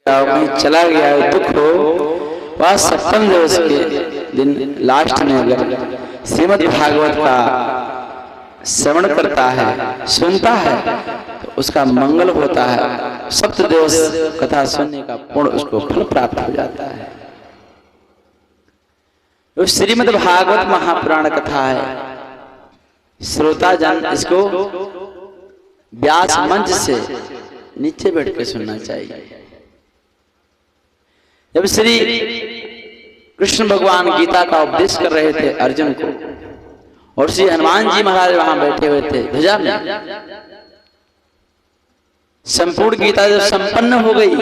कहीं चला गया दुख हो, वह 56 दिवस के दिन लास्ट में अगर श्रीमद् भागवत का श्रवण करता है, सुनता है, तो उसका मंगल होता है। 7 दिवस कथा सुनने का पुण्य उसको फल प्राप्त हो जाता है। तो श्रीमद् भागवत महापुराण कथा है। श्रोता जन इसको व्यास मंच से नीचे बैठ के सुनना चाहिए। जब श्री कृष्ण भगवान गीता का उपदेश कर रहे थे अर्जुन को, और श्री हनुमान जी महाराज वहां बैठे हुए थे ध्वजा में, संपूर्ण गीता जब संपन्न हो गई,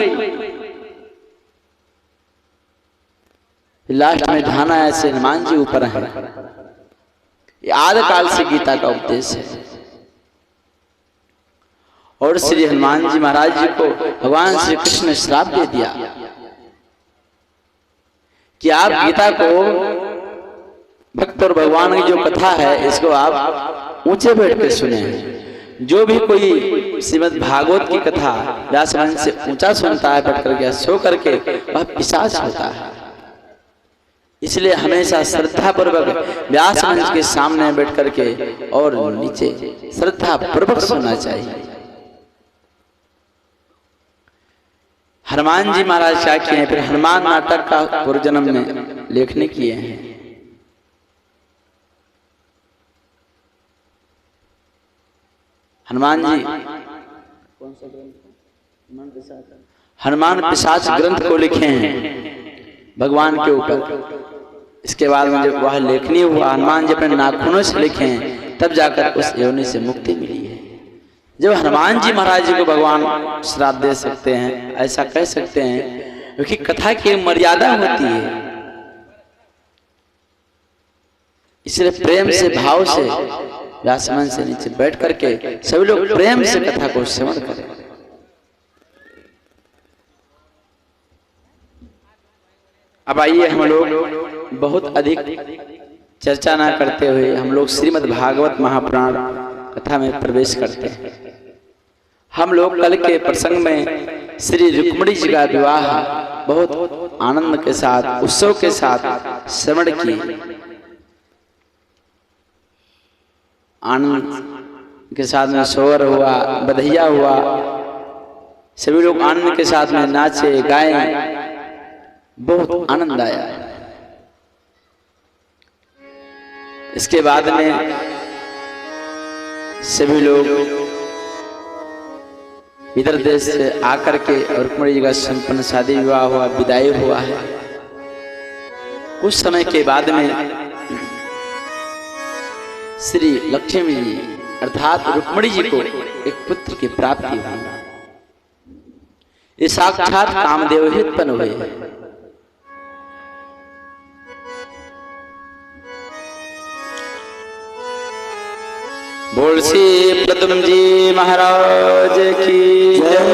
लास्ट में ध्यान आया से हनुमान जी ऊपर हैं। ये आदि काल से गीता का उपदेश है। और श्री हनुमान जी महाराज जी को भगवान श्री कृष्ण ने श्राप दे दिया कि आप गीता को, भक्त और भगवान की जो कथा है, इसको आप ऊंचे बैठ के सुने। जो भी कोई श्रीमद् भागवत की कथा व्यास मंच से ऊंचा सुनता है बैठ करके, सो करके, वह पिशाच होता है। इसलिए हमेशा श्रद्धा पूर्वक व्यास मंच के सामने बैठ करके और नीचे श्रद्धा पूर्वक सुनना चाहिए। हनुमान जी महाराज क्या किए हैं, फिर हनुमान नाटक का पूर्व जन्म में लेखनी किए हैं। हनुमान जी कौन सा ग्रंथ? हनुमान पिशाच ग्रंथ को लिखे हैं भगवान के ऊपर। इसके बाद में जब वह लेखनी हुआ, हनुमान जी अपने नाखूनों से लिखे हैं, तब जाकर उस योनि से मुक्ति मिली है। जब हनुमान जी महाराज जी को भगवान श्राप दे सकते हैं, ऐसा कह सकते हैं, क्योंकि कथा की मर्यादा होती है। इसलिए प्रेम से, भाव से, व्यास मंच से नीचे बैठ करके सभी लोग प्रेम से कथा को श्रवण करें। अब आइए हम लोग बहुत अधिक चर्चा ना करते हुए हम लोग श्रीमद् भागवत महापुराण कथा में प्रवेश करते हैं। हम लोग कल के प्रसंग में श्री रुक्मिणी जी का विवाह बहुत आनंद के साथ, उत्सव के साथ श्रवण किए। आनंद के साथ में सोहर हुआ, बधैया हुआ, सभी लोग आनंद के साथ में नाचे गाए, बहुत आनंद आया। इसके बाद में सभी लोग इधर देश से आकर के और रुक्मिणी जी का संपन्न शादी विवाह हुआ, विदाई हुआ है। कुछ समय के बाद में श्री लक्ष्मी जी अर्थात रुक्मिणी जी को एक पुत्र की प्राप्ति हुई। ये साक्षात कामदेव ही उत्पन्न हुए। बोल श्री प्रद्युम्न जी महाराज की जय।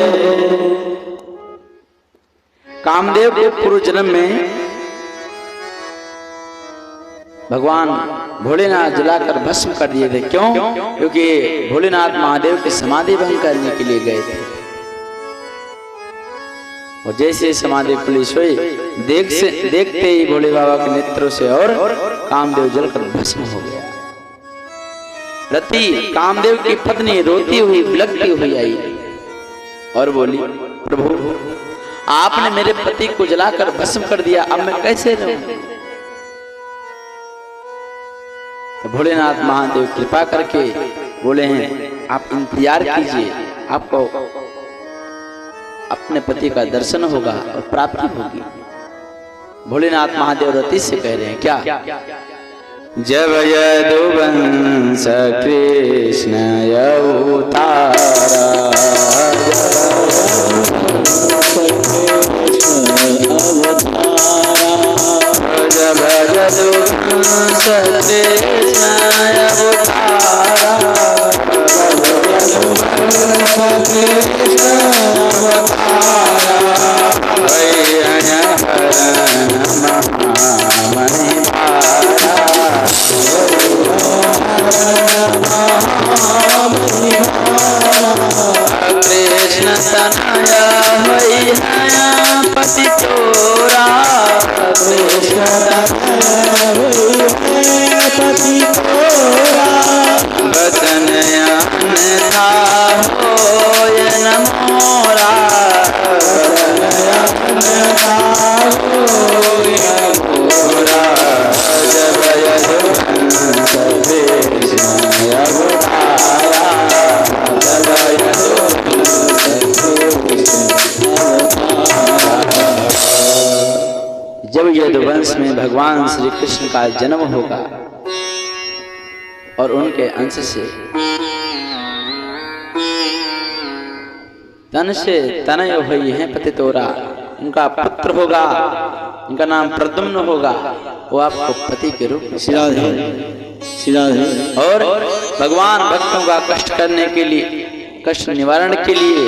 कामदेव के पूर्व जन्म में भगवान भोलेनाथ जलाकर भस्म कर दिए थे। क्यों? क्योंकि भोलेनाथ महादेव के समाधि भंग करने के लिए गए थे। और जैसे समाधि पुलिस हुई, देखते ही भोले बाबा के नेत्रों से और कामदेव जलकर भस्म हो गया। रति कामदेव की पत्नी रोती हुई, बिलखती हुई आई और बोली, प्रभु आपने मेरे पति को जलाकर भस्म कर दिया, अब मैं कैसे रहूं? तो भोलेनाथ महादेव कृपा करके बोले हैं, आप इंतजार कीजिए, आपको अपने पति का दर्शन होगा और प्राप्ति होगी। भोलेनाथ महादेव रति से कह रहे हैं क्या? जब यदुवंश कृष्ण अवतारा, जब यदुवंश कृष्ण अवतारा, कृष्ण तनया पति तोरा कृष्ण पति तोरा वचन अन्यथा होय न मोरा अन्यथा होय न मोरा जब यदुवंश कृष्ण अवतारा जब जब यदुवंश में भगवान श्री कृष्ण का जन्म होगा और उनके अंश से तन से तनय हुई है पति तोरा, उनका पुत्र होगा, उनका नाम प्रद्युम्न होगा, वो आपको पति के रूप में और भगवान भक्तों का कष्ट करने के लिए, कष्ट निवारण के लिए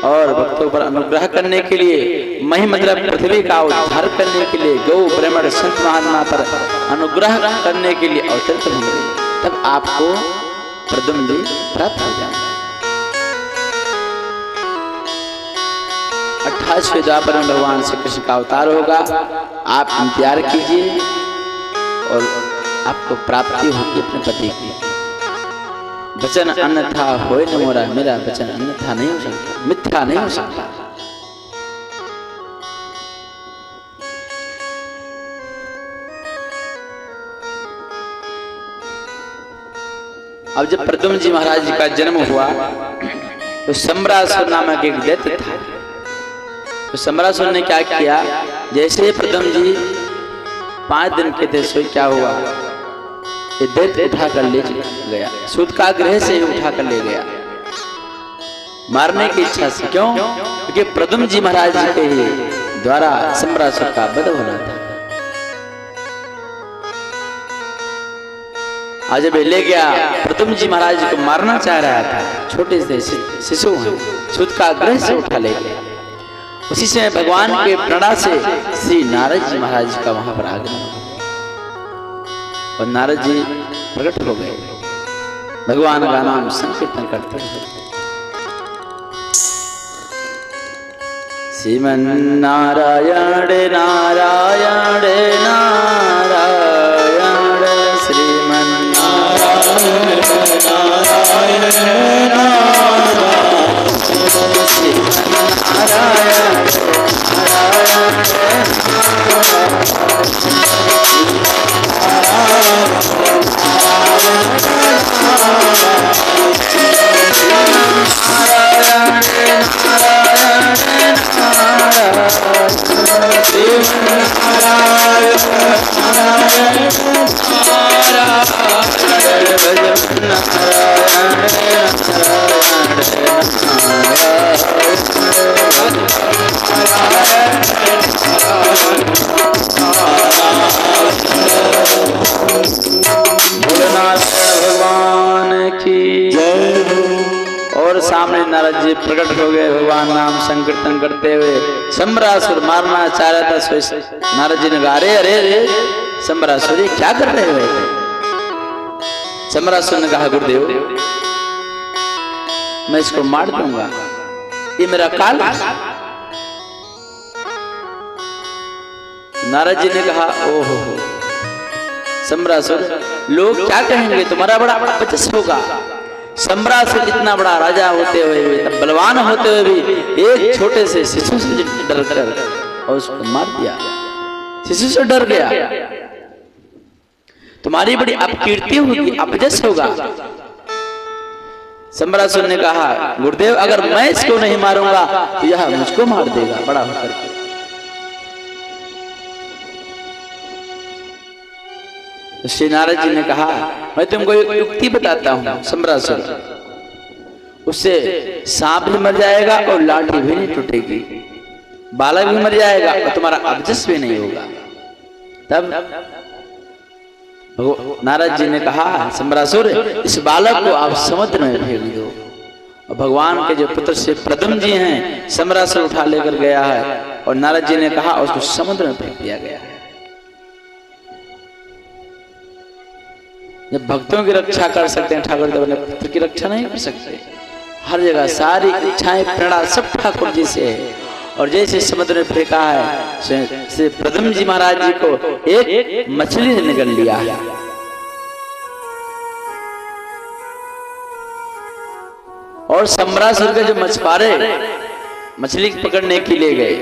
और भक्तों पर अनुग्रह करने के लिए, महिमद्र पृथ्वी का उद्धार करने के लिए, गौ ब्राह्मण संत महात्मा पर अनुग्रह करने के लिए अवतरित होंगे, तब आपको प्रद्युम्न जी प्राप्त हो जाएंगे। 28वें द्वापर में भगवान श्री कृष्ण का अवतार होगा। आप इंतजार कीजिए और आपको प्राप्ति होगी अपने पति की। वचन अन्यथा होय न मोरा, मेरा वचन अन्यथा नहीं हो सकता, मिथ्या नहीं हो सकता। अब जब प्रद्युम्न जी महाराज जी का जन्म हुआ तो सम्रासुर नामक एक दैत्य था। तो सम्रासुर ने क्या किया, जैसे प्रद्युम्न जी 5 दिन के थे, सो क्या हुआ, ये दैत्य उठा कर ले गया, सूत का गृह से ही उठा कर ले गया मारने की इच्छा से। क्यों? क्योंकि प्रद्युम्न जी महाराज जी के ही द्वारा सम्रासुर का वध होना था। आज जब ले गया, प्रद्युम्न जी महाराज जी को मारना चाह रहा था, छोटे से शिशु हैं, सूत का गृह से उठा ले गया। उसी समय भगवान के प्रणा से श्री नारद जी महाराज जी का वहां पर आगमन हुआ और नारद जी प्रकट हो गए, भगवान का नाम संकीर्तन करते हैं। श्रीमन नारायण नारायण नारायण, श्रीमन नारायण नारायण नारायण, श्रीमन नारायण भगवान की जय। और सामने नारद जी प्रकट हो गए, भगवान नाम संकीर्तन करते हुए। सम्रासुर मारना चाह रहा था, नारद जी ने कहा, अरे अरे अरे सम्रासुर क्या कर रहे हो? सम्रासुर ने कहा, गुरुदेव मैं इसको मार दूंगा, ये मेरा काल है। नारद जी ने कहा, ओहो सम्रासुर, लोग क्या कहेंगे, तुम्हारा बड़ा वर्चस्व होगा। सम्रासुर इतना बड़ा राजा होते हुए भी, तब बलवान होते हुए भी एक छोटे से शिशु से डर कर और उसको मार दिया। शिशु से डर गया, तुम्हारी बड़ी अपकीर्ति होगी, अपजस होगा। सम्रासुर ने कहा, गुरुदेव अगर मैं इसको नहीं मारूंगा तो यह मुझको मार देगा बड़ा होकर के। श्री नारद जी ने कहा, मैं तुमको एक युक्ति बताता हूं सम्रासुर, उससे सांप भी मर जाएगा और लाठी भी नहीं टूटेगी, बालक भी मर जाएगा और तुम्हारा अपजस भी नहीं होगा। तब नारद जी ने कहा, सम्रासुर इस बालक को आप समुद्र में फेंक दो। और भगवान के जो पुत्र से प्रद्युम्न जी हैं, सम्रासुर उठा लेकर गया है और नारद जी ने कहा उसको समुद्र में फेंक दिया गया है। जब भक्तों की रक्षा कर सकते हैं ठाकुर, तो अपने पुत्र की रक्षा नहीं कर सकते। हर जगह सारी इच्छाएं प्रेरणा सब ठाकुर जी से है और जैसे समुद्र में फेंका है से प्रथम जी महाराज जी को एक मछली ने निगल लिया है। और सम्रासुर के जो मछुआरे मछली पकड़ने के लिए गए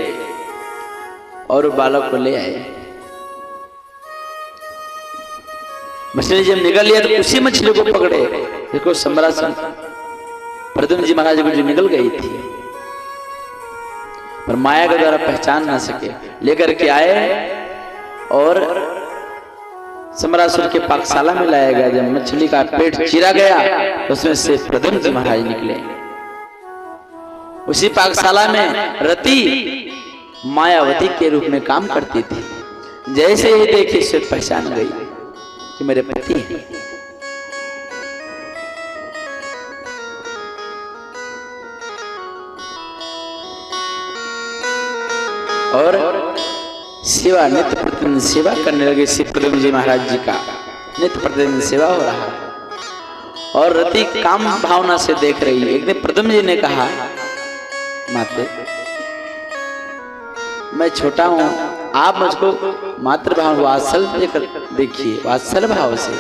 और बालक को ले आए। मछली जब निकल लिया तो उसी मछली को पकड़े जिसको सम्रासुर प्रथम जी महाराज को जो निकल गई थी, पर माया के द्वारा पहचान ना सके, लेकर के आए और सम्रासुर के पाकशाला में लाया गया। जब मछली का पेट चीरा गया तो उसमें से प्रथम जी महाराज निकले। उसी पाकशाला में रति मायावती के रूप में काम करती थी। जैसे ही देखी से पहचान गई कि मेरे पति हैं। और सेवा नित्य प्रतिदिन सेवा करने लगे। श्री प्रथम जी महाराज जी का नित्य प्रतिदिन सेवा हो रहा है और रति काम भावना से देख रही है। एक दिन प्रथम जी ने कहा, माते मैं छोटा हूं, आप मुझको मातृ भाव वात्सल्य देकर देखिए, वात्सल्य भाव से,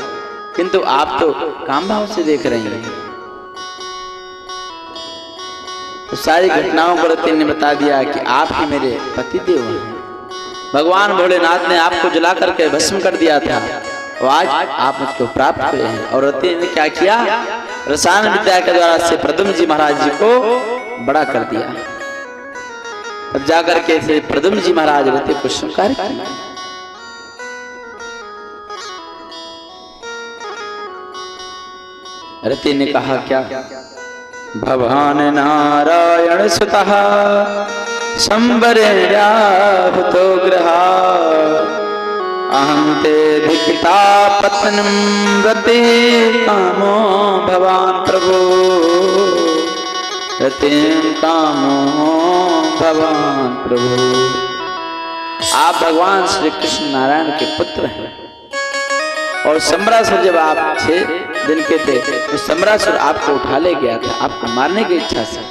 किंतु आप तो काम भाव से देख रही हैं। तो सारी घटनाओं को रति ने बता दिया कि आप ही मेरे पति देव हैं। भगवान भोलेनाथ ने आपको जला करके भस्म कर दिया था और आज आप मुझको प्राप्त हुए हैं। और रति ने क्या किया, रसायन विद्या के द्वारा से प्रथम जी महाराज जी को बड़ा कर दिया। तब जाकर के से प्रथम जी महाराज रति को स्वीकार किया। रति ने कहा क्या, भवान नारायण सुतः संवरेयाभूतो ग्रहा अहं ते धिक्ता पत्नं रते कामो भवान प्रभो रते कामो भवान प्रभु। आप भगवान श्री कृष्ण नारायण के पुत्र हैं और सम्रासुर जब आप 6 दिन के थे तो सम्रासुर आपको उठा ले गया था आपको मारने की इच्छा से।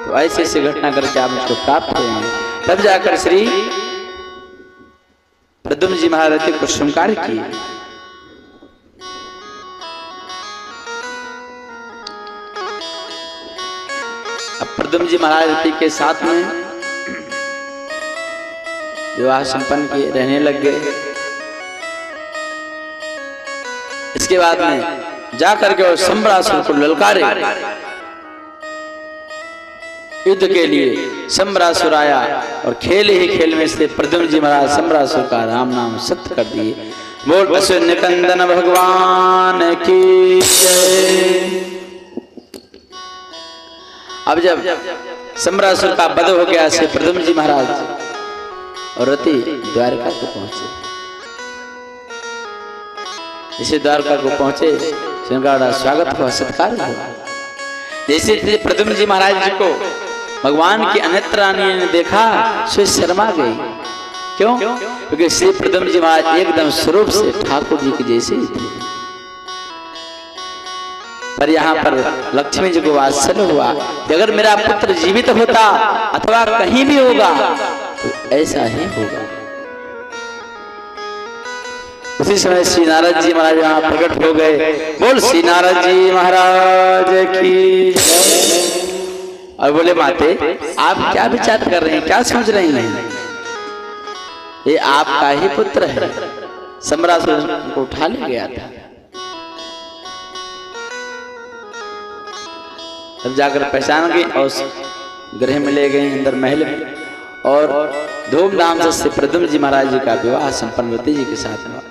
तो ऐसे ऐसी घटना करके आप मुझको प्राप्त हुए हैं। तब जाकर श्री प्रद्युम्न जी महाराज को स्वीकार किए। अब प्रद्युम्न जी महाराज के साथ में विवाह संपन्न किए, रहने लग गए। इसके बाद में जाकर के और सम्रासुर को ललकारे युद्ध के लिए। सम्रासुर आया और खेल ही खेल में से प्रद्युम्न जी महाराज सम्रासुर का राम नाम सत्य कर दिए। बोल अश्विन निकंदन भगवान की जय। अब जब सम्रासुर का वध हो गया से प्रद्युम्न जी महाराज और रति द्वारका को पहुंचे। इसे द्वारका को पहुंचे, उनका स्वागत हुआ, सत्कार हुआ। जैसे प्रद्युम्न जी महाराज जी को भगवान की अनेत्र रानी ने देखा, स्वे शर्मा गई। क्यों? क्योंकि श्री प्रद्युम्न जी महाराज एकदम स्वरूप से ठाकुर जी के जैसे ही थे। पर यहाँ पर लक्ष्मी जी को वात्सल्य हुआ कि अगर मेरा पुत्र जीवित होता अथवा कहीं भी होगा तो ऐसा ही होगा। उसी समय श्री नारद जी महाराज यहाँ प्रकट हो गए। बोल श्री नारद जी महाराज की। और बोले, माते आप क्या विचार कर रहे हैं, क्या सोच रही हैं? ये आपका ही पुत्र है, सम्रासुर को उठा ले गया था। तब जाकर पहचान गई और गृह में ले गई, अंदर महल में, और धूमधाम से प्रद्युम्न जी महाराज जी का विवाह संपन्न रति जी के साथ हुआ।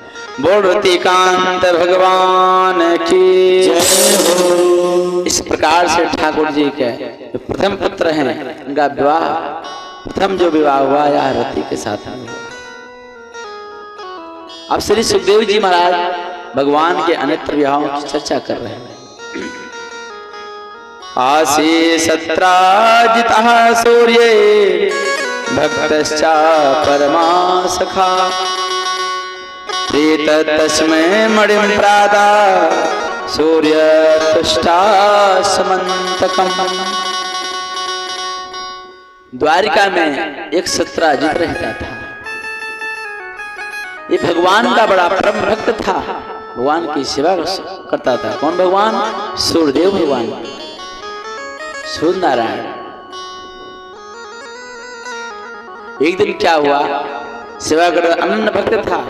बोल रतिकांत भगवान की जय हो। इस प्रकार से ठाकुर जी के जो प्रथम पुत्र हैं उनका विवाह, प्रथम जो विवाह हुआ यह रति के साथ हुआ। अब श्री सुखदेव जी महाराज भगवान के अनेक विवाहों की चर्चा कर रहे हैं। आसी सत्राजितः सूर्ये भक्तश्चा परमा सखा तस्मै मणिं प्रादा सूर्य तुष्टा समन्तकम्। द्वारिका में एक सत्राजित रहता था। ये भगवान का बड़ा परम भक्त था, भगवान की सेवा करता था। कौन भगवान? सूर्यदेव भगवान, सूर्य नारायण। एक दिन क्या हुआ, सेवा कर अनन्य भक्त था,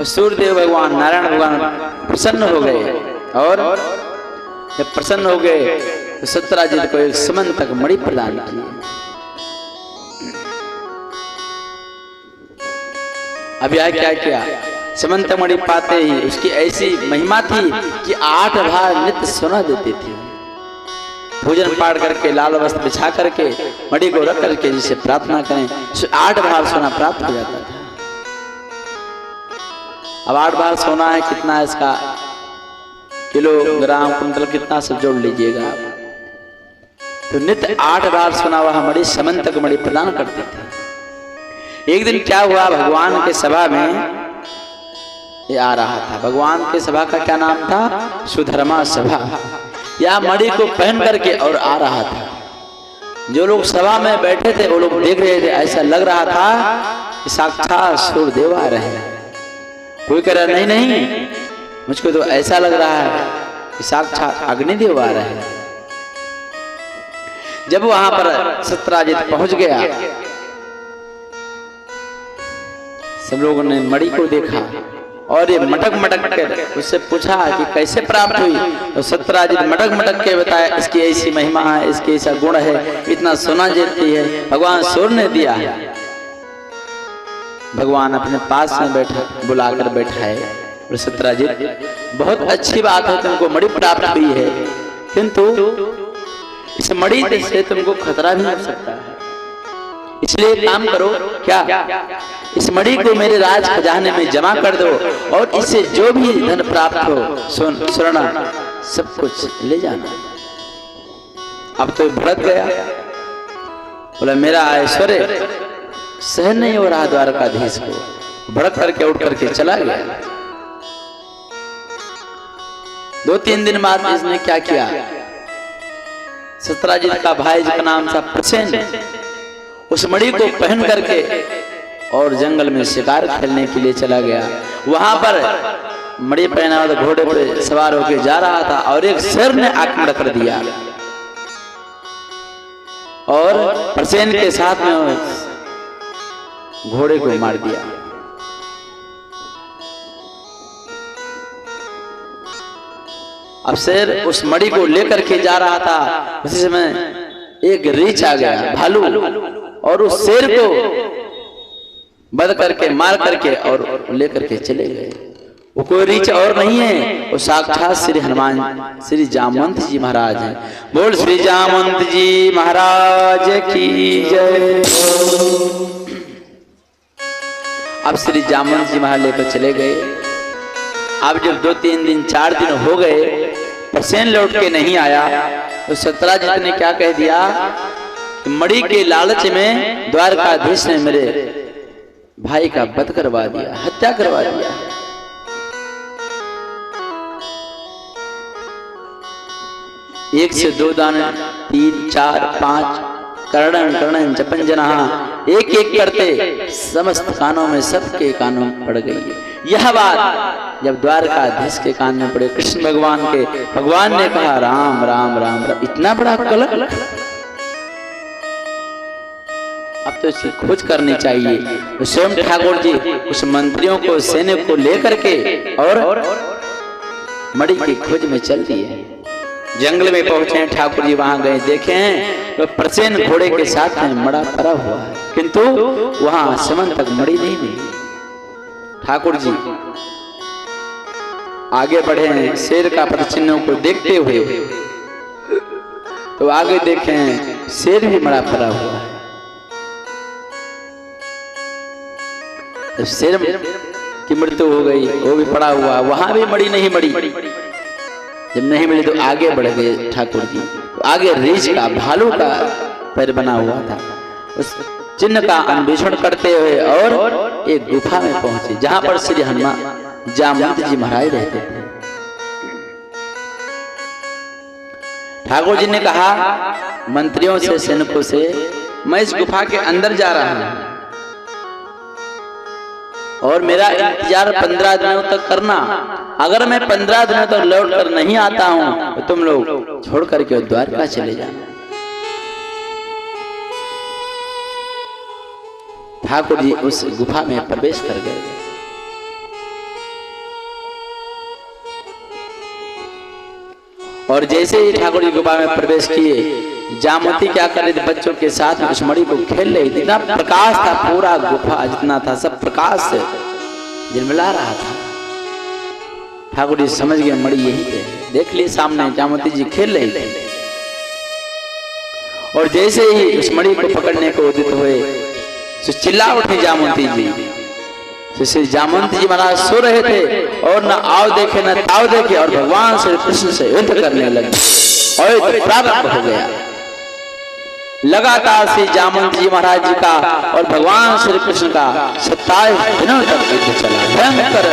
सूर्यदेव भगवान नारायण भगवान प्रसन्न हो गए, और जब प्रसन्न हो गए तो सत्राजित को एक समंतक मणि प्रदान की। अब यह क्या किया, समंतक मणि पाते ही उसकी ऐसी महिमा थी कि 8 भार नित्य सोना देती थी। भोजन पाठ करके लाल वस्त्र बिछा करके मणि को रख करके जिसे प्रार्थना करें 8 भार सोना प्राप्त हो जाता था। अब 8 भार सोना है, कितना है इसका किलोग्राम कुंतल कितना सब जोड़ लीजिएगा आप। तो नित्य 8 बार सोना वह मणि समंतक मणि प्रदान करते थे। एक दिन क्या हुआ, भगवान के सभा में ये आ रहा था। भगवान के सभा का क्या नाम था? सुधर्मा सभा। या मणि को पहन करके और आ रहा था। जो लोग सभा में बैठे थे वो लोग देख रहे थे, ऐसा लग रहा था कि साक्षात सूर्यदेव आ रहे हैं। कोई कह रहा नहीं नहीं, मुझको तो ऐसा लग रहा है कि साक्षात अग्निदेव आ रहे हैं। जब वहां पर सत्राजित पहुंच गया, सब लोगों ने मणि को देखा और ये मटक मटक कर उससे पूछा कि कैसे प्राप्त हुई। तो सत्राजित मटक मटक के बताया, इसकी ऐसी महिमा है, इसके ऐसा गुण है, इतना सोना देती है, भगवान सूर्य ने दिया है। भगवान अपने पास में बैठा बुलाकर बैठाए और सत्राजित, बहुत अच्छी बात है तुमको मणि प्राप्त हुई है, किंतु इस मणि से तुमको खतरा भी हो सकता है, इसलिए काम करो, क्या इस मणि को मेरे राज खजाने में जमा कर दो और इससे जो भी धन प्राप्त हो सोना सब कुछ ले जाना। अब तो भड़क गया, बोला मेरा ऐश्वर्य सहन नहीं हो रहा द्वारकाधीश को। भड़क करके उठ करके चला गया। 2-3 दिन बाद इसने क्या किया, सत्राजित का भाई जिसका नाम था प्रसेन, उस मणि को पहन करके और जंगल में शिकार खेलने के लिए चला गया। वहां पर मणि पहना हुआ घोड़े पे सवार होकर जा रहा था और एक शेर ने आक्रमण कर दिया और प्रसेन के साथ में घोड़े को मार दिया। अब शेर उस मणि को लेकर के जा रहा था, उसी समय एक रीछ आ गया, भालू, और उस शेर को बध करके मार करके और लेकर के चले गए। वो कोई रीछ और नहीं है, वो साक्षात श्री हनुमान श्री जामवंत जी महाराज हैं। बोल श्री जामवंत जी महाराज की जय। अब श्री जामवंत जी महाराज लेकर चले गए। अब जब 2-3 दिन 4 दिन हो गए, प्रसेन लौट के नहीं आया, तो सत्राजित ने क्या कह दिया कि मणि के लालच में द्वारकाधीश ने मेरे भाई का वध करवा दिया, हत्या करवा दिया। एक से 2 दाने, 3, 4, 5 कर्णन कर्णन जपन जना, एक एक करते समस्त कानों में सबके कानों में पड़ गई। यह बात जब द्वारकाधीश के कान में पड़े, कृष्ण भगवान के, भगवान ने कहा राम राम राम राम, इतना बड़ा कलंक। अब तो इसकी खोज करनी चाहिए। तो स्वयं ठाकुर जी उस मंत्रियों को सैनिक को लेकर के और मणि की खोज में चल दिए। जंगल में पहुंचे ठाकुर जी, वहां गए, देखे तो प्रसेन घोड़े के साथ में मड़ा पड़ा हुआ है, किंतु वहां समंतक मणि नहीं मिली। ठाकुर जी आगे बढ़े हैं शेर का पदचिन्हों को देखते हुए, तो आगे देखें शेर भी मड़ा पड़ा हुआ है। तो शेर की मृत्यु हो गई, वो भी पड़ा हुआ, वहां भी मणि नहीं मड़ी। जब नहीं मिली तो आगे बढ़ गए ठाकुर जी। तो आगे रीछ का, भालू का पैर बना हुआ था, उस चिन्ह का अन्वेषण करते हुए और एक गुफा में पहुंचे जहां पर श्री हनुमान जामवंत जी महाराज रहते थे। ठाकुर जी ने कहा मंत्रियों से, सैनिकों से, मैं इस गुफा के अंदर जा रहा हूं और मेरा इंतजार 15 दिनों तक करना। अगर मैं 15 दिनों तक लौट कर नहीं आता हूं तो तुम लोग छोड़ करके द्वारका चले जाना। ठाकुर जी उस गुफा में प्रवेश कर गए और जैसे ही ठाकुर जी गुफा में प्रवेश किए, जामवंती क्या कर रही थी, बच्चों के साथ उस मणि को खेल रही थी। इतना प्रकाश था, पूरा गुफा जितना था सब प्रकाश से झिलमिला रहा था। ठाकुर जी समझ गए मणि यही पे, देख लिए सामने जामवंती जी खेल रही थी और जैसे ही उस मणि को पकड़ने को उदित हुए तो चिल्ला उठी जामवंती जी। श्री जामवंती जी महाराज सो रहे थे और न आओ देखे न ताव देखे और भगवान श्री कृष्ण से युद्ध करने लगे और युद्ध प्रारंभ हो गया। लगातार श्री जामवंती जी महाराज जी का और भगवान श्री कृष्ण का 27 दिनों तक युद्ध चला, भयंकर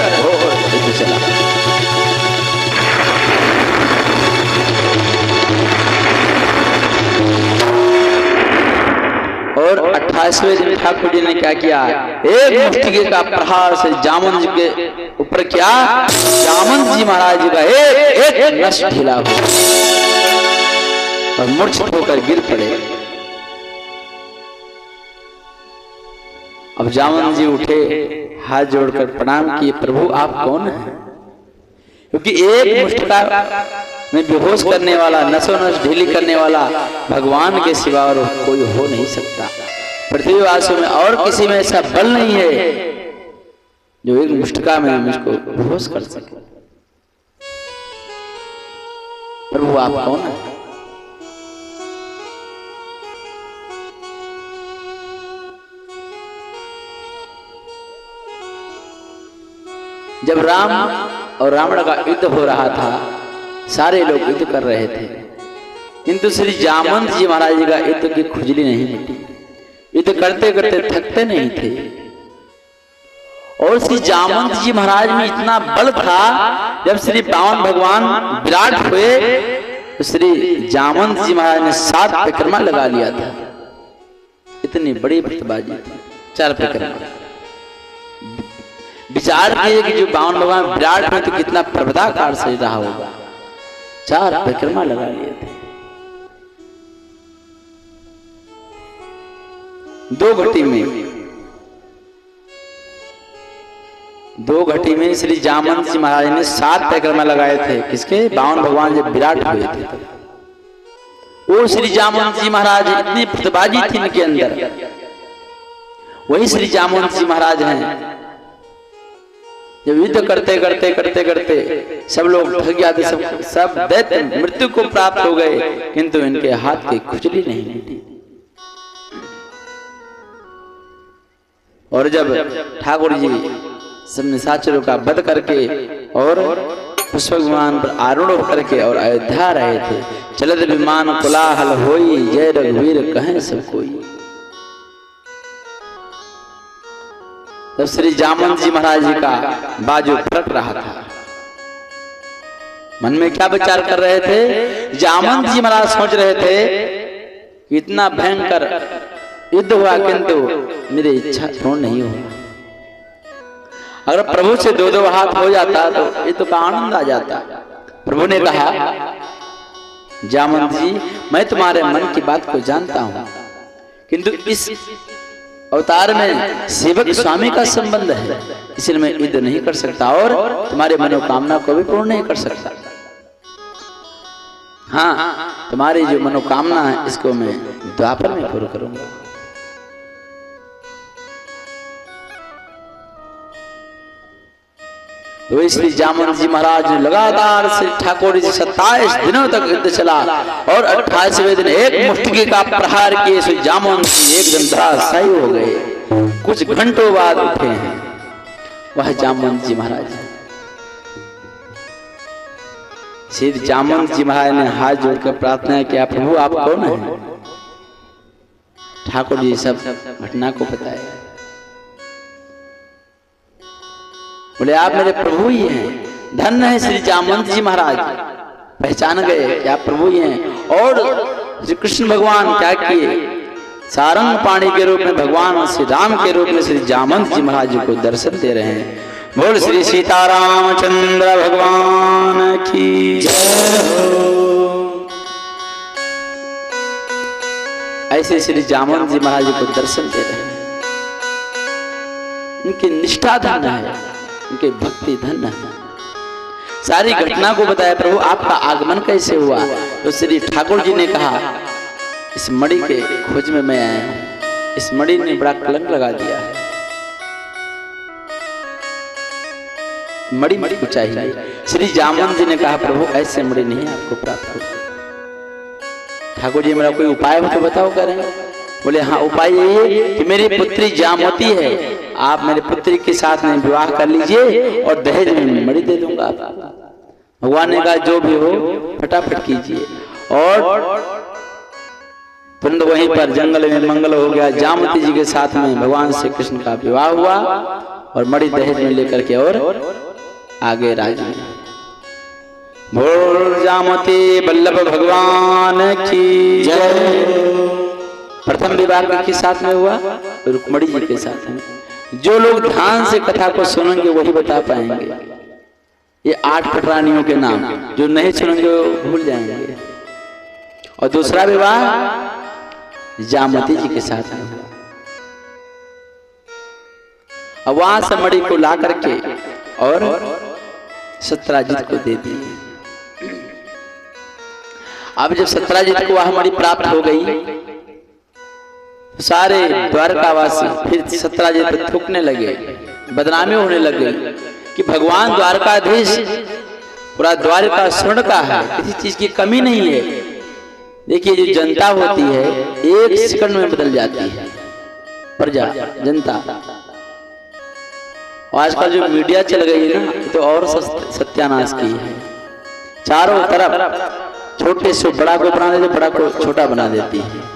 युद्ध चला। और 28वें दिन ठाकुर जी ने क्या किया, एक मुष्टिके का प्रहार से जामवंत जी के ऊपर किया। जामवंत जी महाराज जी का एक नस ढीला हो और मूर्छित होकर गिर पड़े। अब जामवंत जी उठे, हाथ जोड़कर प्रणाम किए, प्रभु आप कौन हैं? क्योंकि एक मुष्टिका में बेहोश करने वाला, नसों नस ढीली करने वाला भगवान के सिवा और कोई हो नहीं सकता। पृथ्वीवासियों में और किसी में ऐसा बल नहीं है जो एक मुष्टिका में मुझको बेहोश कर सके। प्रभु आप कौन है? जब राम और रावण का युद्ध हो रहा था, सारे लोग युद्ध कर रहे थे, किंतु श्री जामवंत जी महाराज जी का युद्ध की खुजली नहीं मिटी। युद्ध करते करते थकते नहीं थे और श्री जामवंत जी महाराज में इतना बल था, जब श्री पावन भगवान विराट हुए तो श्री जामवंत जी महाराज ने 7 परिक्रमा लगा लिया था। इतनी बड़ी प्रतिभाजी थी, 4 परिक्रमा। विचार किए कि जो पावन भगवान विराट में तो कितना प्रबदाकार से रहा होगा, 4 परिक्रमा लगा लिए थे। 2 घटी में श्री जामवंत जी महाराज ने 7 परिक्रमा लगाए थे। किसके? पावन भगवान जब विराट हुए थे। वो श्री जामवंत जी महाराज इतनी प्रतिभाजी थी इनके अंदर। वही श्री जामवंत जी महाराज हैं जब युद्ध करते करते करते करते सब लोग थक जाते, सब दैत्य मृत्यु को प्राप्त हो गए, किंतु इनके हाथ की खुजली नहीं मिटी। और जब ठाकुर जी सब निशाचरों का वध करके और पुष्पक विमान पर आरूढ़ होकर के और अयोध्या रहे थे, चलत विमान कोलाहल होई, जय रघुवीर कहें सब कोई। तब श्री जामवंत जी महाराज जी का बाजू फटक रहा था। मन में क्या विचार कर रहे थे? जामवंत जी महाराज सोच रहे थे इतना भयंकर युद्ध हुआ, किंतु मेरी इच्छा पूर्ण नहीं हुआ। अगर प्रभु से 2-2 हाथ हो जाता तो ये तो का आनंद आ जाता। प्रभु ने कहा, जामवंत जी मैं तुम्हारे मन की बात को जानता हूं, किंतु इस अवतार में सेवक स्वामी का संबंध है, इसलिए मैं युद्ध नहीं कर सकता और तुम्हारे मनोकामना को भी पूर्ण नहीं कर सकता। हाँ, तुम्हारी जो मनोकामना है इसको मैं द्वापर में पूर्ण करूंगा। तो श्री जामवंत जी महाराज ने लगातार श्री ठाकुर जी 27 दिनों तक युद्ध चला और 28वें दिन एक मुष्टिके का प्रहार किए श्री जामवंत जी एकदम धराशायी हो गए। कुछ घंटों बाद उठे हैं वह जामवंत जी महाराज। श्री जामवंत जी महाराज ने हाथ जोड़कर प्रार्थना किया, प्रभु आप कौन हैं? ठाकुर जी सब घटना को बताया। बोले आप मेरे प्रभु ही हैं। धन्य है श्री जामवंत जी महाराज, पहचान गए कि आप प्रभु ही हैं। और श्री कृष्ण भगवान क्या किए, सारंग पाणी के रूप में भगवान श्री राम के रूप में श्री जामवंत जी महाराज जी को दर्शन दे रहे हैं। बोल श्री सीतारामचंद्र भगवान की जय हो। ऐसे श्री जामवंत जी महाराज जी को दर्शन दे रहे हैं। इनकी निष्ठा धन्य है, इनकी भक्ति धन्य है। सारी घटना को बताया, प्रभु आपका आगमन कैसे हुआ। तो श्री ठाकुर जी ने कहा, इस मणि के खोज में मैं आया हूं। इस मणि ने बड़ा कलंक लगा दिया है, मणि को चाहिए। श्री जामवंत जी ने कहा, प्रभु ऐसे मणि नहीं आपको प्राप्त होगा। ठाकुर जी मेरा कोई उपाय हो तो बताओ करें। बोले हाँ, उपाय यही है कि मेरी पुत्री जामवती है, आप मेरे पुत्री के साथ में विवाह कर लीजिए और दहेज में मणि दे दूंगा आपको। भगवान ने कहा जो भी हो फटाफट कीजिए। और तुरंत वहीं पर जंगल में मंगल हो गया। जामवती जी के साथ में भगवान श्री कृष्ण का विवाह हुआ और मणि दहेज में लेकर के और आगे राज में। बोल जामवती बल्लभ भगवान की जय। प्रथम विवाह किसके साथ में हुआ, रुक्मणी जी के साथ में। जो लोग ध्यान से कथा को सुनेंगे वही बता पाएंगे ये 8 पटरानियों के नाम, जो नहीं सुनेंगे वो भूल जाएंगे। और दूसरा विवाह जामवती जी के साथ में हुआ। अब वहां से मणि को ला करके और सत्राजित को दे दिए। अब जब सत्राजित को वह मणि प्राप्त हो गई, सारे द्वारकावासी फिर सत्राजित पर थूकने लगे, बदनामी होने लगे कि भगवान द्वारकाधीश पूरा द्वारका स्वर्ण का है, किसी चीज की कमी नहीं है। देखिए जो जनता होती है 1 सेकंड में बदल जाती है, प्रजा जनता। और आजकल जो मीडिया चल गई है ना, तो और सत्यानाश की है। चारों तरफ छोटे से बड़ा को बना देते, बड़ा को छोटा बना देती है,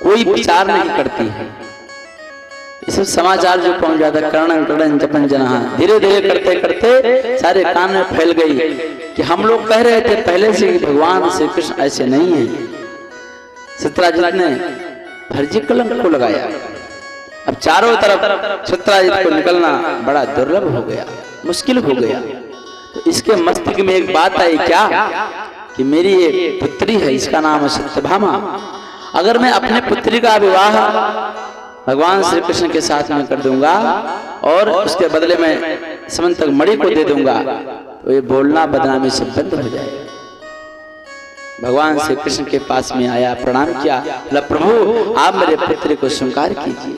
कोई विचार नहीं करती है। इस समाचार जो पहुंच जाता है, कर्ण कर्ण जपन जना, धीरे धीरे करते करते सारे कान में फैल गई कि हम लोग कह रहे थे पहले से कि भगवान श्री कृष्ण ऐसे नहीं है। सत्राजित ने फर्जी कलंक को लगाया। अब चारों तरफ सत्राजित को निकलना बड़ा दुर्लभ हो गया, मुश्किल हो गया। तो इसके मस्तिष्क में एक बात आई क्या कि मेरी एक पुत्री है, इसका नाम है सत्यभामा। अगर मैं अपने पुत्री का विवाह भगवान श्री कृष्ण के साथ में कर दूंगा और उसके बदले में समंतक मणि को दे दूंगा, तो ये बोलना बदनामी से बंद हो जाएगा। भगवान श्री कृष्ण के पास में आया, प्रणाम किया, बोला प्रभु आप मेरे पुत्री को स्वीकार कीजिए।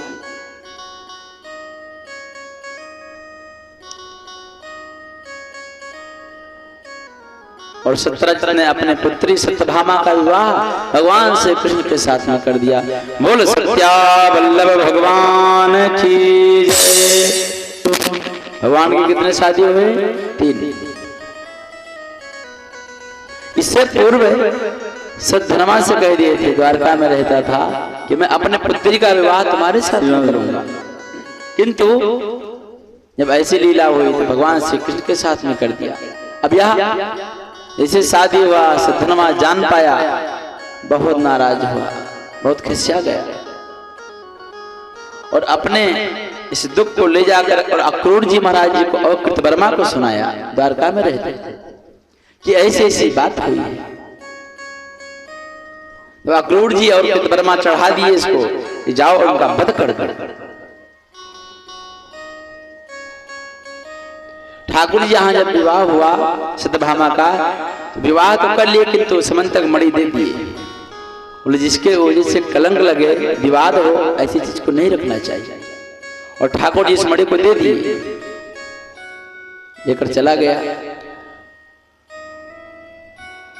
और सत्राजित ने अपने पुत्री सत्यभामा का विवाह भगवान श्री कृष्ण के साथ में कर दिया। बोल सत्या वल्लभ भगवान की जय। भगवान की कितने शादी हुए? 3। इससे पूर्व सद्धर्मा से कह दिए थे, द्वारका में रहता था कि मैं अपने पुत्री का विवाह तुम्हारे साथ में करूंगा। किंतु जब ऐसी लीला हुई तो भगवान श्री कृष्ण के साथ में कर दिया। अब यह जैसे शादी हुआ, सद्धर्मा जान पाया, बहुत नाराज हुआ, बहुत खिसिया गया और अपने इस दुख को ले जाकर और अक्रूर जी महाराज जी को और कृतवर्मा को सुनाया, द्वारका में रहते कि ऐसी ऐसी बात हुई है। तो अक्रूर जी और कृतवर्मा चढ़ा दिए इसको कि जाओ और उनका वध कर दो। ठाकुर जी यहाँ जब विवाह हुआ सत्यभामा का, तो विवाह तो कर लिए किंतु समंतक मणि दे दिए। बोले जिसके वजह से कलंक लगे, विवाद हो, ऐसी चीज को नहीं रखना चाहिए। और ठाकुर जी इस मणि को दे दिए, लेकर चला गया।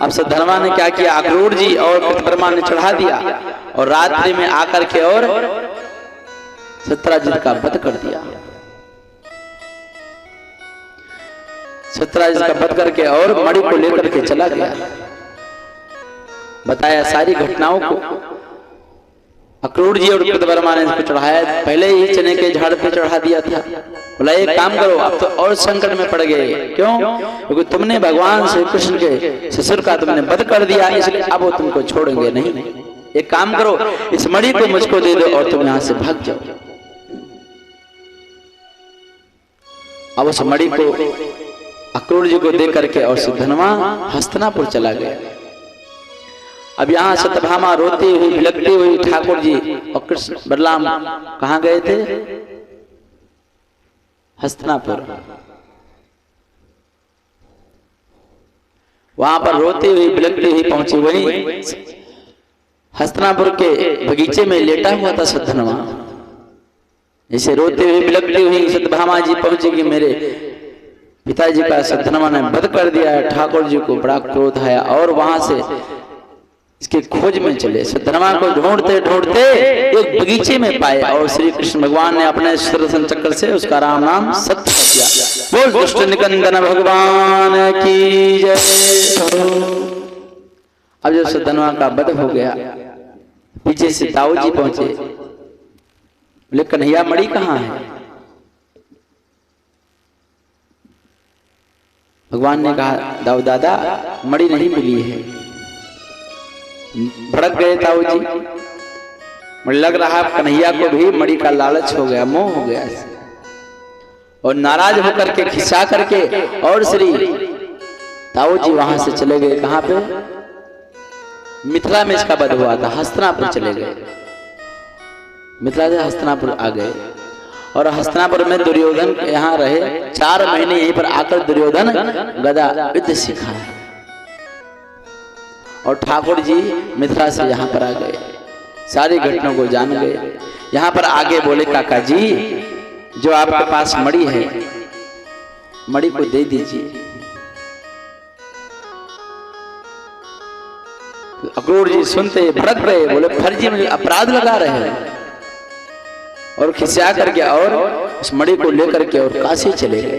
अब सद्धर्मा ने क्या किया, अक्रूर जी और कृतवर्मा ने चढ़ा दिया और रात्रि में आकर के और सत्राजित का वध कर दिया। सत्राजित का वध करके और मणि को लेकर के चला गया। बताया सारी घटनाओं को। अक्रूर जी और कृतवर्मा ने इसको चढ़ाया, पहले ही चने के झाड़ पे चढ़ा दिया था। बोला एक काम करो, अब तो और संकट में पड़ गए। क्यों? क्योंकि तुमने भगवान श्री कृष्ण के ससुर का तुमने वध कर दिया, इसलिए अब वो तुमको छोड़ेंगे नहीं। एक काम करो, इस मणि को मुझको दे दो और तुम यहाँ से भाग जाओ। अब उस मणि को अक्रूर जी को दे करके और सिद्धनवा हस्तिनापुर चला गया। अब यहाँ सत्यभामा रोती हुई बिलखती हुई ठाकुर जी और कृष्ण बलराम कहाँ गए थे? हस्तिनापुर। वहां पर रोती हुई बिलखती हुई पहुंची। वहीं हस्तिनापुर के बगीचे में लेटा हुआ था सत्यभामा। इसे रोते हुए बिलखती हुई सत्यभामा जी पहुंचे कि मेरे पिताजी का सत्यभामा ने वध कर दिया। ठाकुर जी को बड़ा क्रोध आया और वहां से इसके खोज में चले। सत्यभामा को ढूंढते ढूंढते एक बगीचे में पाए और श्री कृष्ण भगवान ने अपने सुदर्शन चक्र से उसका राम नाम सत्य कर दिया। बोल दुष्ट निकंदन भगवान की जय। अब जब सत्यभामा का वध हो गया, पीछे से ताऊ जी पहुंचे। बोले कन्हैया मणि कहाँ है? भगवान ने कहा दाऊ दादा मणि नहीं मिली है। भड़क गए ताऊ जी। मुझे लग रहा है कन्हैया को भी मणि का लालच हो गया, मोह हो गया और नाराज होकर के खिसा करके और श्री ताऊ जी वहां से चले गए। कहां पे? मिथिला में इसका वध हुआ था, हस्तिनापुर चले गए। मिथिला से हस्तिनापुर आ गए और हस्तिनापुर में दुर्योधन यहाँ रहे। 4 महीने यहीं पर आकर दुर्योधन गदा युद्ध सीखा है और ठाकुर जी मिथिला से यहाँ पर आ गए, सारी घटनाओं को जान गए। यहाँ पर आगे बोले काका जी जो आपके पास मणि है, मणि को दे दीजिए। अक्रूर जी सुनते भड़क गए, बोले फर्जी मुझे अपराध लगा रहे हैं और खिसिया करके और उस मणि को लेकर के और काशी चले गए।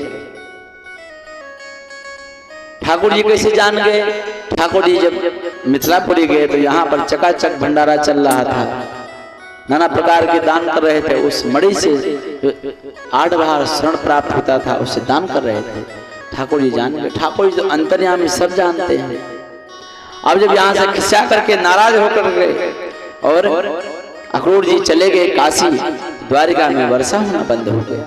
ठाकुर जी कैसे जान गए? ठाकुर जी जब मिथिलापुरी गए तो यहाँ पर चकाचक भंडारा चल रहा था, नाना प्रकार के दान कर रहे थे। उस मणि से 8 बार शरण प्राप्त होता था, उससे दान कर रहे थे। ठाकुर जी जान गए। ठाकुर जी तो अंतर्यामी सब जानते हैं। अब जब यहाँ से खिसिया करके नाराज होकर गए और अक्रूर जी चले गए काशी, द्वारिका में वर्षा होना बंद हो गया।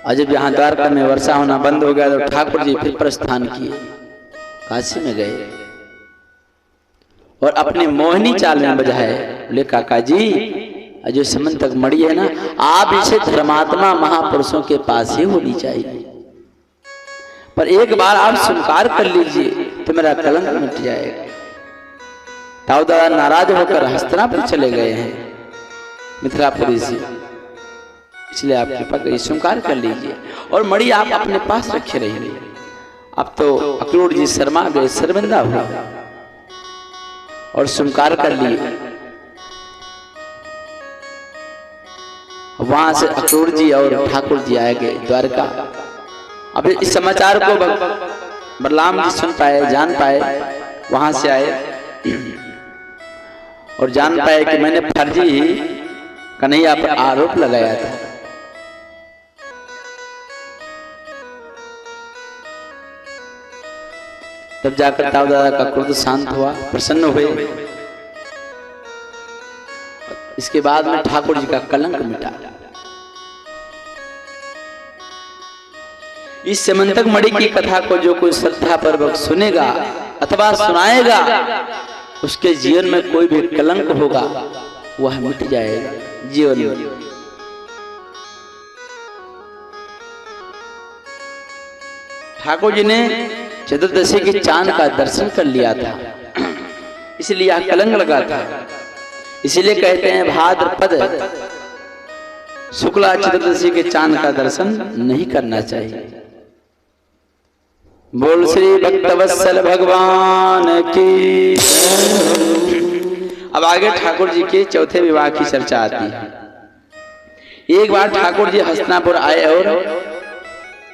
और जब यहाँ द्वारका में वर्षा होना बंद हो गया तो ठाकुर जी फिर प्रस्थान किए, काशी में गए और अपने मोहिनी चाल में बजाए। बोले काका जी जो समन तक मड़ी है ना, आप इसे धर्मात्मा महापुरुषों के पास ही होनी चाहिए, पर एक बार आप स्वीकार कर लीजिए तो मेरा कलंक मिट जाएगा। ताऊ दादा नाराज होकर हस्तिनापुर चले गए हैं मिथिलापुरी से, इसलिए आप कृपा कर स्वीकार कर लीजिए और मणि आप अपने पास रखे रहिए। अब तो अक्रूर जी शर्मा गए, शर्मिंदा हुआ और स्वीकार कर लिए। वहां से अक्रूर जी और ठाकुर जी आए गए द्वारका। अब इस समाचार को बलराम जी सुन पाए, जान पाए, वहां से आए और जान पाए कि मैंने फर्जी कन्हैया पर आरोप लगाया था। तब जाकर ताऊ दादा का क्रोध शांत हुआ, प्रसन्न हुए। इसके बाद में ठाकुर जी का कलंक मिटा। इस समंतक मणि की कथा को जो कोई श्रद्धा पूर्वक सुनेगा अथवा सुनाएगा, उसके जीवन में कोई भी कलंक होगा वह मिट जाएगा जीवन में। ठाकुर जी ने चतुर्दशी के चांद का दर्शन कर लिया था, इसलिए यह कलंक लगा था। इसीलिए कहते हैं भाद्रपद शुक्ला चतुर्दशी के चांद का दर्शन नहीं करना चाहिए। बोल श्री भक्तवत्सल भगवान की। अब आगे ठाकुर जी के चौथे विवाह की चर्चा आती है। एक बार ठाकुर जी हस्तिनापुर आए और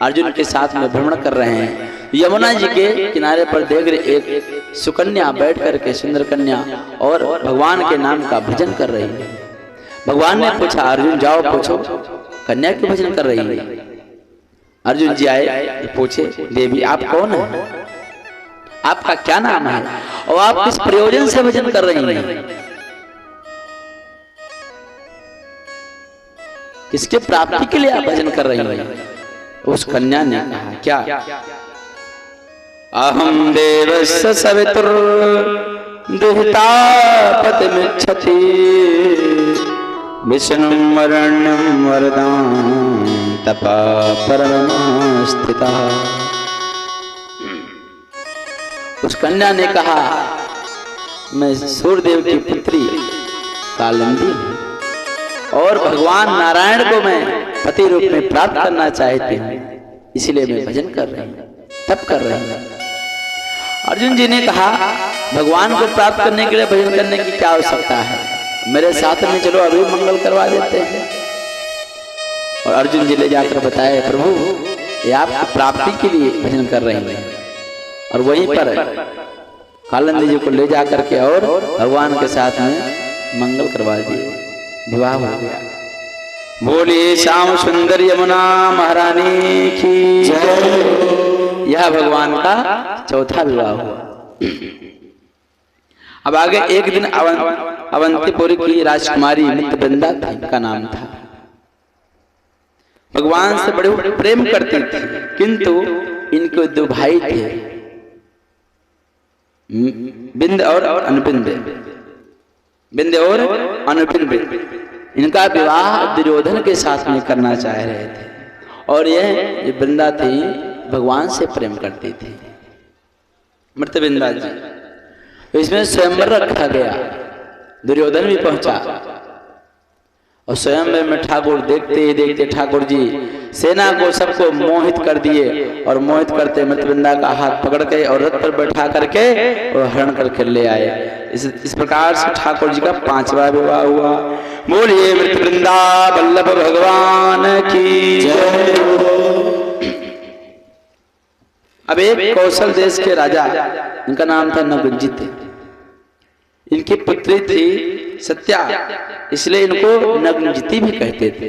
अर्जुन के साथ में भ्रमण कर रहे हैं। यमुना जी के किनारे पर देख रहे एक सुकन्या बैठ करके, सुंदर कन्या, और भगवान के नाम का भजन कर रही है। भगवान ने पूछा, अर्जुन जाओ पूछो कन्या क्यों भजन कर रही है। अर्जुन जी आए, पूछे, देवी आप कौन है, आपका क्या नाम है और आप किस प्रयोजन से भजन कर रही हैं, किसके प्राप्ति के लिए आप भजन कर रही हैं। उस कन्या ने कहा, क्या, अहम देवस्य सवितुर दुहिता पतिमिच्छति विष्णुं वरण्यं वरदां तपा परमं स्थितः। उस कन्या ने कहा, मैं सूर्यदेव की पुत्री कालिंदी हूँ और भगवान नारायण को मैं पति रूप में प्राप्त करना चाहती हूँ, इसलिए मैं भजन कर रही हूँ, तप कर रही हूँ। अर्जुन जी ने कहा, भगवान को प्राप्त करने के लिए भजन करने की क्या आवश्यकता है, मेरे साथ में चलो, अभी मंगल करवा देते हैं। और अर्जुन जी ले जाकर बताए, प्रभु ये आपकी प्राप्ति के लिए भजन कर रहे हैं। और वहीं पर कालिंदी जी को ले जाकर के और भगवान के साथ में मंगल करवा दिए, विवाह हो गया। बोलिए श्याम सुंदर यमुना महारानी की जय। यह भगवान का चौथा विवाह हुआ। अब आगे एक दिन अवंतीपुर की राजकुमारी मित्रवृंदा का नाम था। भगवान से बड़े प्रेम करती थी, किंतु इनके दो भाई थे, बिंद और अनुबिंद। बिंद और अनुबिंद, इनका विवाह दुर्योधन के साथ में करना चाह रहे थे और यह वृंदा थी भगवान से प्रेम करती थी, मृतवृंदा जी। तो इसमें स्वयंवर रखा गया, दुर्योधन भी पहुंचा और स्वयंवर में ठाकुर देखते ही देखते ठाकुर जी सेना को सबको मोहित कर दिए और मोहित करते मृतवृंदा का हाथ पकड़ के और रथ पर बैठा करके और हरण करके ले आए। इस प्रकार से ठाकुर जी का पांचवा विवाह हुआ। बोलिए मृतवृंदा वल्लभ भगवान की जय। अब एक कौशल देश के राजा, इनका नाम था नगुंजित, इनकी पुत्री थी सत्या, इसलिए इनको नगुंजिती भी कहते थे।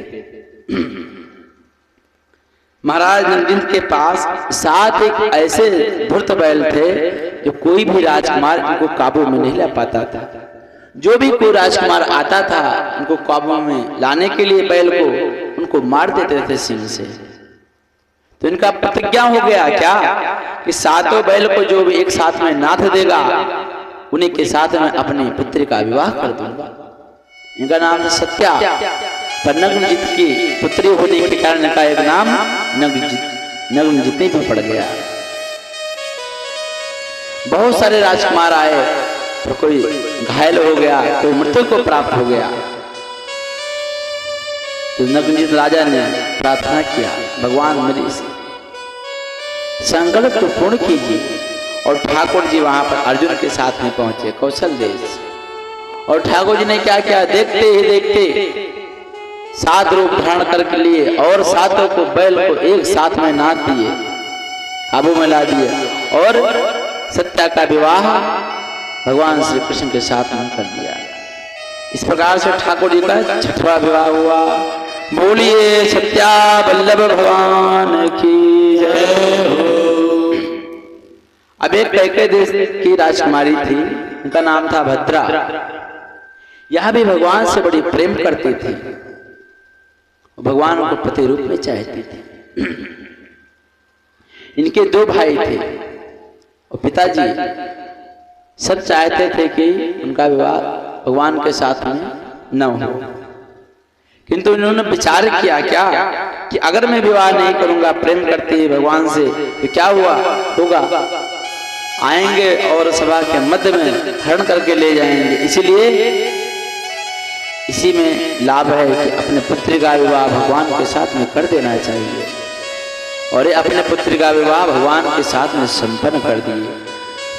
महाराज नगुंजित के पास 7 एक ऐसे धूर्त बैल थे जो कोई भी राजकुमार इनको काबू में नहीं ला पाता था। जो भी कोई राजकुमार आता था उनको काबू में लाने के लिए बैल को उनको मार देते थे सिंह से। तो इनका प्रतिज्ञा हो गया क्या कि 7 बैल को जो भी एक साथ में नाथ देगा उन्हीं के साथ में अपनी पुत्री का विवाह कर दूंगा। इनका नाम था सत्या, पर नगुंजित की पुत्री होने के कारण इनका एक नाम नगुंजिती भी पड़ गया। बहुत सारे राजकुमार आए तो कोई घायल हो गया, कोई मृत्यु को प्राप्त हो गया। तो नगुंजित राजा ने प्रार्थना किया, भगवान मेरी संकल्प तो पूर्ण कीजिए। और ठाकुर जी वहां पर अर्जुन के साथ में पहुंचे कौशल देश, और ठाकुर जी ने क्या किया, देखते ही देखते 7 रूप धारण करके लिए और 7 को बैल को एक साथ में नाथ दिए, काबू में ला दिए और सत्या का विवाह भगवान श्री कृष्ण के साथ में कर दिया। इस प्रकार से ठाकुर जी का 6वां विवाह हुआ। बोलिए सत्या वल्लभ भगवान की जय। अब एक कैके देश की राजकुमारी थी, उनका नाम था भद्रा। यह भी भगवान से बड़ी प्रेम करती थी, भगवान को पति रूप में चाहती थी। इनके 2 भाई थे और पिताजी सब चाहते थे कि उनका विवाह भगवान के साथ में न हो, किंतु इन्होंने विचार किया क्या कि अगर मैं विवाह नहीं करूंगा प्रेम करती है भगवान से तो क्या होगा, आएंगे और सभा के मध्य में हरण करके ले जाएंगे। इसीलिए इसी में लाभ है कि अपने पुत्री का विवाह भगवान के साथ में कर देना चाहिए, और ये अपने पुत्री का विवाह भगवान के साथ में संपन्न कर दिए।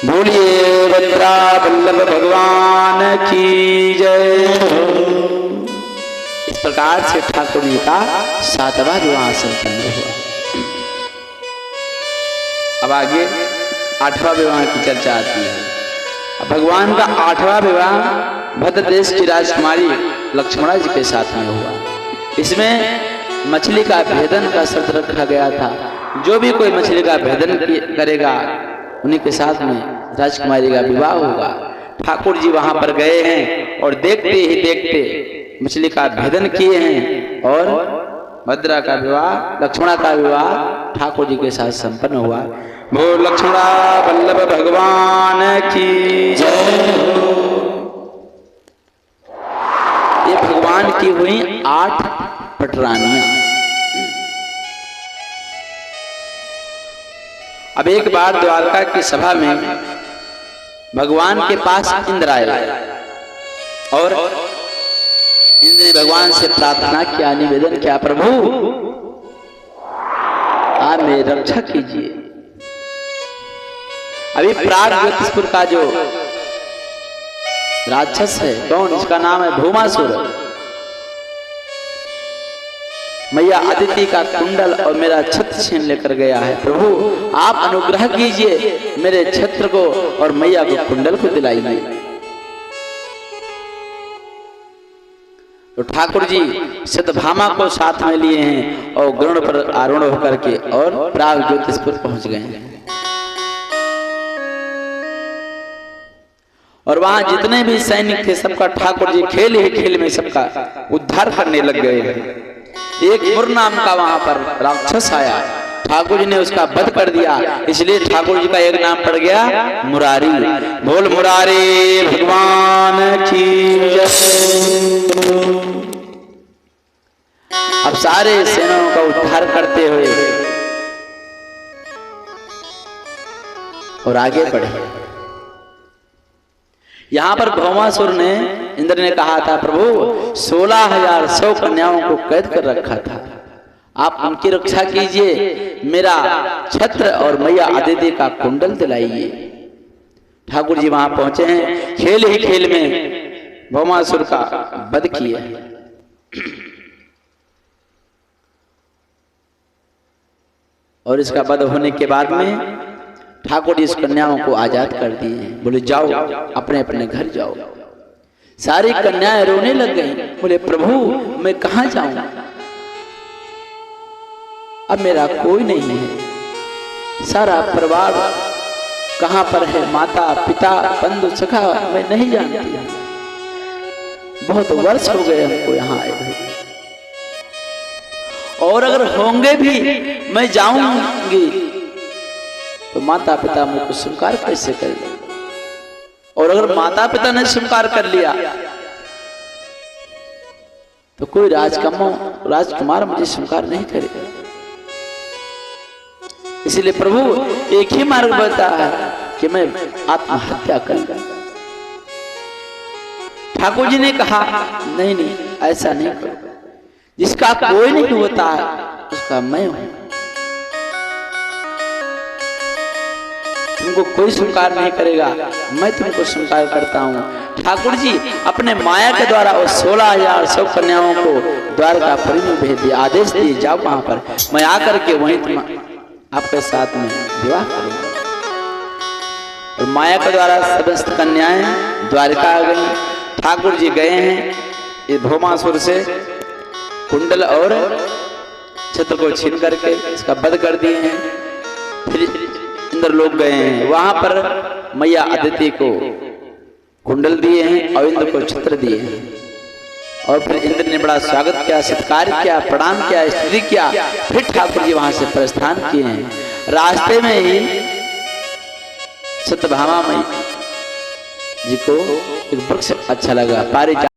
बोलिए भद्रा वल्लभ भगवान की जय। इस प्रकार से ठाकुर जी का 7वां विवाह संपन्न हुआ। अब आगे 8वां विवाह की चर्चा आती है। अब भगवान का 8वां विवाह भद्र देश की राजकुमारी लक्ष्मणा जी के साथ में हुआ। इसमें मछली का भेदन का शर्त रखा गया था। जो भी कोई मछली का भेदन करेगा उन्हीं के साथ में राजकुमारी का विवाह होगा। ठाकुर जी वहां पर गए हैं और देखते ही देखते मछली का भेदन किए हैं और भद्रा का विवाह, लक्ष्मणा का विवाह ठाकुर जी के साथ संपन्न हुआ। बोल लक्ष्मणा वल्लभ भगवान की जय। ये भगवान की हुई 8 पटरानियां। अब एक बार द्वारका की सभा में भगवान के पास इंद्र आए और इंद्र ने भगवान से प्रार्थना किया, निवेदन किया, प्रभु आप मेरी रक्षा कीजिए। अभी प्राग ज्योतिषपुर का जो राक्षस है, कौन, इसका नाम है भौमासुर, मैया अदिति का कुंडल और मेरा छत्र छीन लेकर गया है। प्रभु आप अनुग्रह कीजिए, मेरे छत्र को और मैया को कुंडल को दिलाइए। तो ठाकुर जी सत्यभामा को साथ में लिए हैं और गरुड़ पर आरूढ़ होकर के और प्राग ज्योतिषपुर पहुंच गए हैं। और वहां जितने भी सैनिक थे सबका ठाकुर जी खेल ही खेल में सबका उद्धार करने लग गए हैं। एक मुर नाम का वहां पर राक्षस आया, ठाकुर जी ने उसका वध कर दिया, इसलिए ठाकुर जी का एक नाम पड़ गया मुरारी। बोल मुरारी भगवान की जय। अब सारे सेनाओं का उद्धार करते हुए और आगे बढ़े। यहां पर भौमासुर ने, इंद्र ने कहा था, प्रभु 16,100 कन्याओं को कैद कर रखा था, आप उनकी रक्षा कीजिए, मेरा छत्र और मैया अदिति का कुंडल दिलाइए। ठाकुर जी वहां पहुंचे हैं, खेल ही खेल में भौमासुर का वध किया। और इसका वध होने के बाद में ठाकुर जी इस कन्याओं को आजाद कर दिए। बोले जाओ अपने अपने घर जाओ। सारी कन्याएं रोने लग गईं। बोले प्रभु मैं कहां जाऊं, अब मेरा कोई नहीं है, सारा परिवार कहां पर है, माता पिता बंधु सखा मैं नहीं जानती, बहुत वर्ष हो गए हमको यहाँ आए हुए, और अगर होंगे भी मैं जाऊंगी तो माता पिता मुझको स्वीकार कैसे करेंगे, और अगर माता पिता ने स्वीकार कर लिया तो कोई राजकुमार मुझे स्वीकार नहीं करेगा। इसलिए प्रभु एक ही मार्ग बताया है कि मैं आत्महत्या कर लूं। ठाकुर जी ने कहा नहीं नहीं ऐसा नहीं करो, जिसका कोई नहीं होता है उसका मैं हूं, तुमको कोई स्वीकार नहीं करेगा, मैं तुमको स्वीकार करता हूं। ठाकुर जी अपने माया के द्वारा उस 16,100 कन्याओं को द्वारकापुरी में भेज दिया, आदेश दिए जाओ वहां पर, मैं आकर के वहीं तुम आपके साथ में विवाह करूंगा। और माया के द्वारा समस्त कन्याएं द्वारका आ गई। ठाकुर जी गए हैं इस भौमासुर से कुंडल और छत्र को छीन करके इसका वध कर दिए हैं। फिर इंद्र लोग गए हैं, वहां पर मैया अदिति को कुंडल दिए हैं और इंद्र को छत्र दिए हैं। और फिर इंद्र ने बड़ा स्वागत किया, सत्कार किया, प्रणाम किया, स्तुति किया। फिर ठाकुर जी वहां से प्रस्थान किए हैं। रास्ते में ही सत्यभामा जी को एक वृक्ष अच्छा लगा, पारिजात